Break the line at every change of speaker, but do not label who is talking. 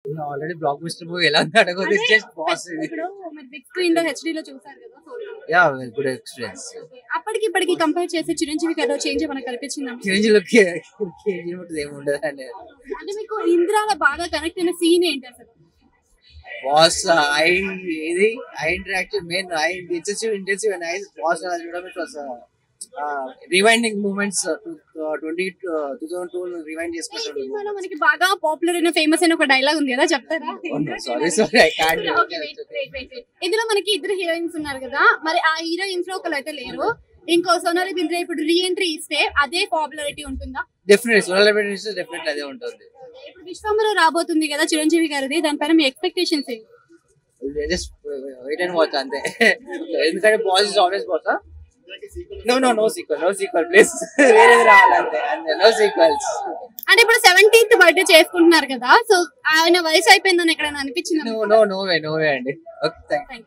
Already block buster movie ఎలా ఉంది అడగదు.
అదే
జస్ట్ బాస్ ఇది.
ఇప్పుడు మీరు బిగ్ స్క్రీన్ లో హెచ్డీ లో చూసారు కదా సో
యా గుడ్ ఎక్స్పీరియన్స్.
అప్పటికి ఇప్పటికి కంపేర్ చేసి చిరంజీవి గారు చేంజ్ మనకు కనిపించింది.
చిరంజీవిలో కేజీ ఉంటుంది ఏముండదు అండి.
అంటే మీకు ఇంద్రాల బాగా కనెక్ట్ అయిన సీన్ ఏంటి అసలు?
బాస్ ఐ ఇది ఐ ఇంటరాక్షన్ మెయిన్ ఐ ఇంటెన్సివ్ అండ్ ఐ బాస్ అలా చూడడం it was rewinding moments 2002 rewind
ఈ
చేసుకుంటాడు.
సినిమాలో మనకి బాగా పాపులర్ అయిన ఫేమస్ అయిన ఒక డైలాగ్ ఉంది కదా, చెప్తారా?
Sorry I can't.
Okay, wait. ఇందులో మనకి ఇద్దరు హీరోయిన్స్ ఉన్నారు కదా, మరి ఆ హీరోయిన్స్ లో ఒకరు అయితే లేరు. ఇంకో సోనాలి బింద్రే ఇప్పుడు రీ ఎంట్రీ ఇస్తే అదే పాపులారిటీ ఉంటుందా?
డెఫినెట్లీ సోనాలి బింద్రే డెఫినెట్లీ అదే ఉంటుంది.
ఇప్పుడు విశ్వంబర రాబోతుంది కదా చిరంజీవి గారిది, దానిపైన మీ ఎక్స్పెక్టేషన్స్ ఏంటి?
జస్ట్ వెయిట్ అండ్ వాచ్ అంతే. ఎందుకంటే boss is always boss. No sequel please. వేరేది రావాలంతే, నో సీక్వెల్స్.
అంటే ఇప్పుడు 17th బర్త్డే చేసుకుంటున్నారు కదా, సో ఆయన వయసు అయిపోయిందని ఎక్కడైనా అనిపించింది?
నో వే అండి. Okay thank you.